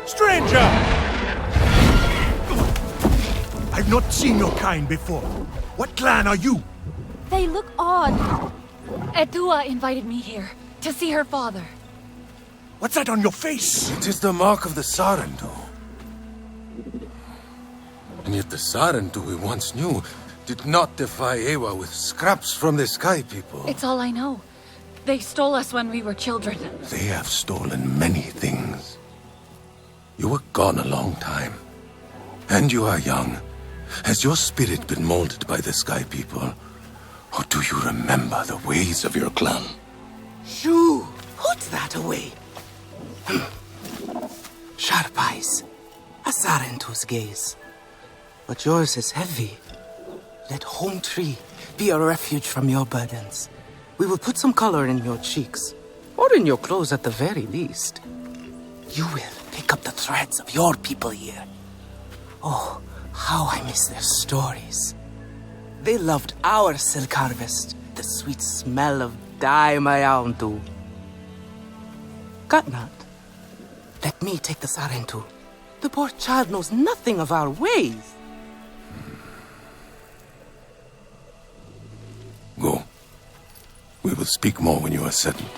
Stranger! I've not seen your kind before. What clan are you? They look odd. Etua invited me here to see her father. What's that on your face? It is the mark of the Sarentu. And yet the Sarentu we once knew did not defy Ewa with scraps from the Sky People. It's all I know. They stole us when we were children. They have stolen many things. You were gone a long time. And you are young. Has your spirit been molded by the Sky People? Or do you remember the ways of your clan? Shoo! Put that away. Sharp eyes. A Sarentu's gaze. But yours is heavy. Let Home Tree be a refuge from your burdens. We will put some color in your cheeks. Or in your clothes at the very least. You will pick up the threads of your people here. Oh, how I miss their stories. They loved our silk harvest, the sweet smell of dye mayauntu. Katnat, let me take the Sarentu. The poor child knows nothing of our ways. Go. We will speak more when you are settled.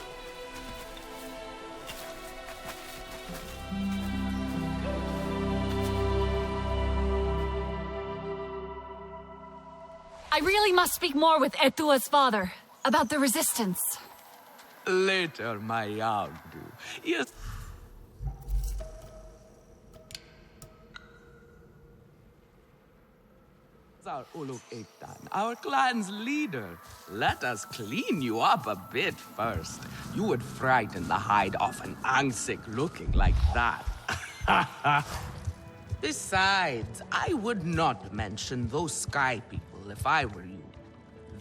I really must speak more with Etua's father about the resistance. Later, Mayauntu. Yes. Our Uluk Ektan, our clan's leader. Let us clean you up a bit first. You would frighten the hide off an Angsik looking like that. Besides, I would not mention those Sky People if I were you.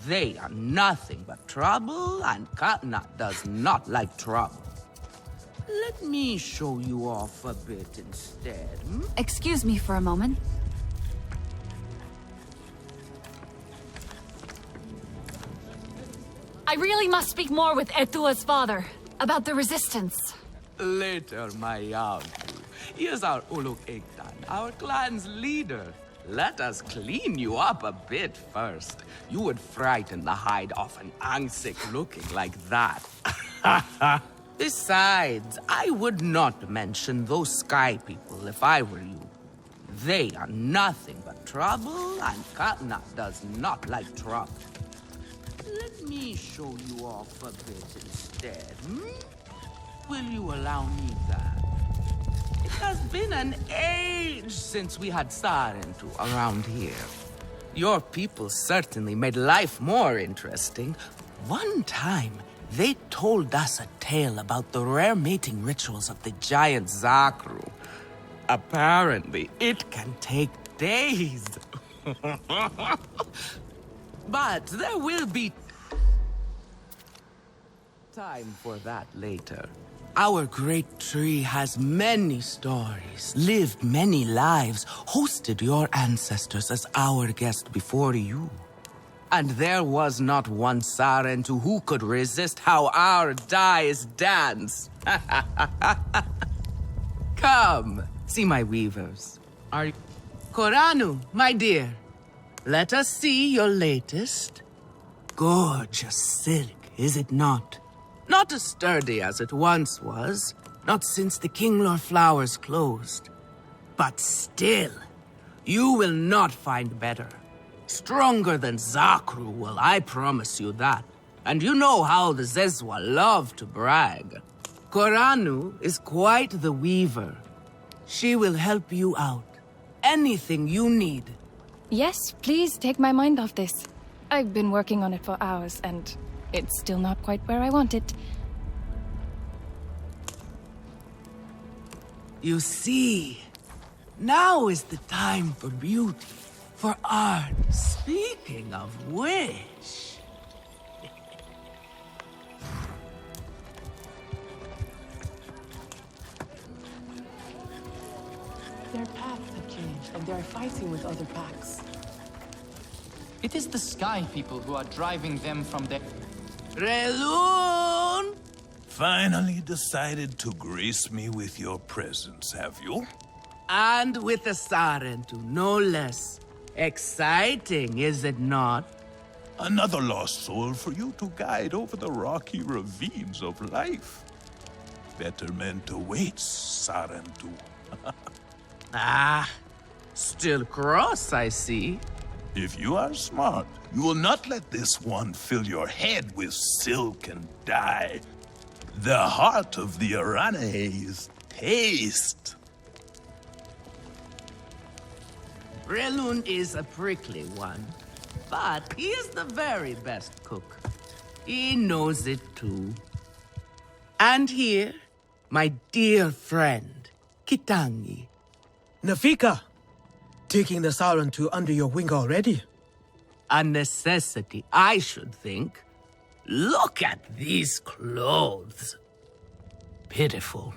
They are nothing but trouble, and Katnat does not like trouble. Let me show you off a bit instead. Excuse me for a moment. I really must speak more with Etua's father about the resistance. Later, Mayauntu. Here's our Uluk Ektan, our clan's leader. Let us clean you up a bit first. You would frighten the hide off an Angsik looking like that. Besides, I would not mention those Sky People if I were you. They are nothing but trouble, and Katnat does not like trouble. Let me show you off a bit instead, Will you allow me that? It has been an age since we had Sarentu around here. Your people certainly made life more interesting. One time, they told us a tale about the rare mating rituals of the giant Zakru. Apparently, it can take days. But there will be time for that later. Our great tree has many stories, lived many lives, hosted your ancestors as our guest before you. And there was not one Sarentu who could resist how our dyes dance. Come, see my weavers. Are you... Koranu, my dear, let us see your latest. Gorgeous silk, is it not? Not as sturdy as it once was, not since the Kinglor flowers closed. But still, you will not find better. Stronger than Zakru will, I promise you that. And you know how the Zezwa love to brag. Koranu is quite the weaver. She will help you out. Anything you need. Yes, please take my mind off this. I've been working on it for hours, and it's still not quite where I want it. You see, now is the time for beauty, for art. Speaking of which... Their paths have changed, and they are fighting with other packs. It is the Sky People who are driving them from their... Relun! Finally decided to grace me with your presence, have you? And with a Sarentu, no less. Exciting, is it not? Another lost soul for you to guide over the rocky ravines of life. Betterment awaits, Sarentu. Ah, still cross, I see. If you are smart, you will not let this one fill your head with silk and dye. The heart of the Aranahe is taste. Relun is a prickly one, but he is the very best cook. He knows it too. And here, my dear friend, Kitangi. Nafika, taking the Sarentu under your wing already? A necessity, I should think. Look at these clothes. Pitiful.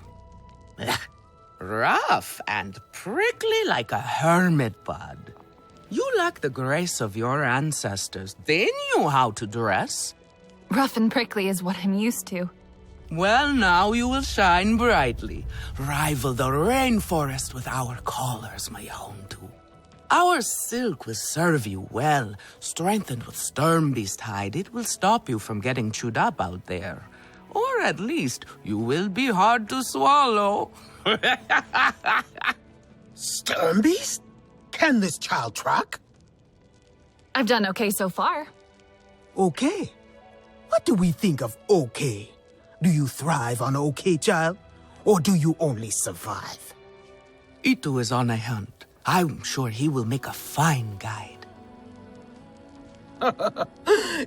Rough and prickly like a hermit bud. You lack the grace of your ancestors. They knew how to dress. Rough and prickly is what I'm used to. Well, now you will shine brightly. Rival the rainforest with our collars, my Hontu. Our silk will serve you well. Strengthened with Sturmbeast hide, it will stop you from getting chewed up out there. Or at least, you will be hard to swallow. Sturmbeast? Can this child track? I've done okay so far. Okay. What do we think of okay? Do you thrive on okay, child? Or do you only survive? Itu is on a hunt. I'm sure he will make a fine guide.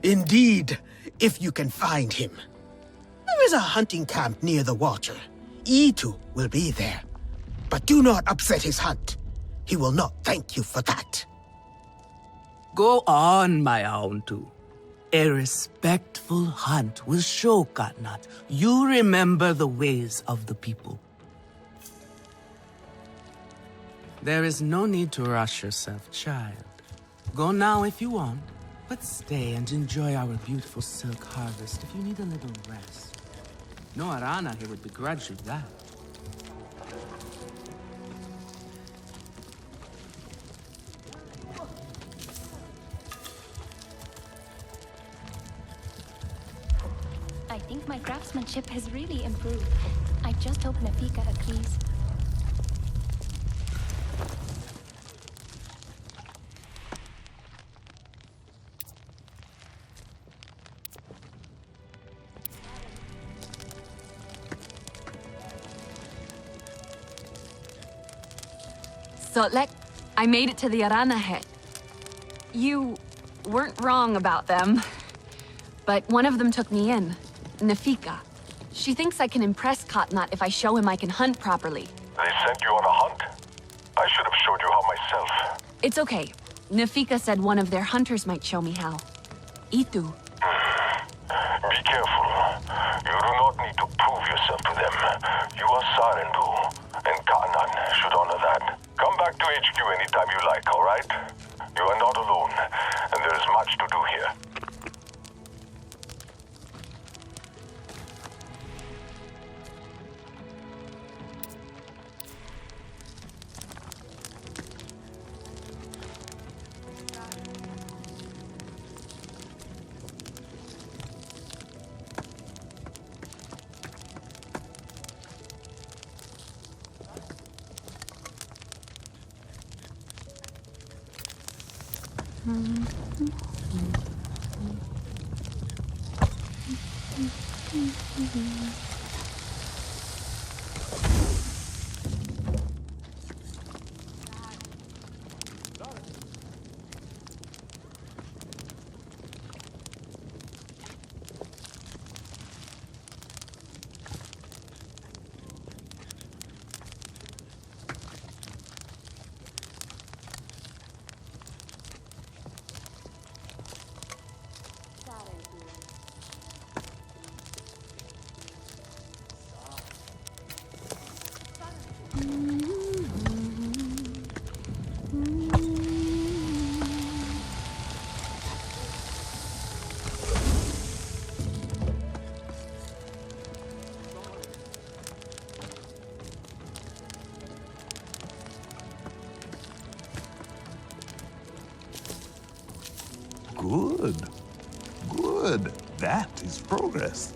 Indeed, if you can find him. There is a hunting camp near the water. Itu will be there. But do not upset his hunt. He will not thank you for that. Go on, my Hontu. A respectful hunt will show Katnat you remember the ways of the people. There is no need to rush yourself, child. Go now if you want, but stay and enjoy our beautiful silk harvest if you need a little rest. No Aranahe would begrudge you that. I think my craftsmanship has really improved. I just hope Nafika agrees. So, I made it to the Aranahe. You weren't wrong about them. But one of them took me in. Nafika. She thinks I can impress Katnat if I show him I can hunt properly. They sent you on a hunt? I should have showed you how myself. It's okay. Nafika said one of their hunters might show me how. Itu. Be careful. You do not need to prove yourself to them. You are Sarentu, and Katnat should honor that. Come back to HQ anytime you like, alright? You are not alone, and there is much to do here. Good. Good. That is progress.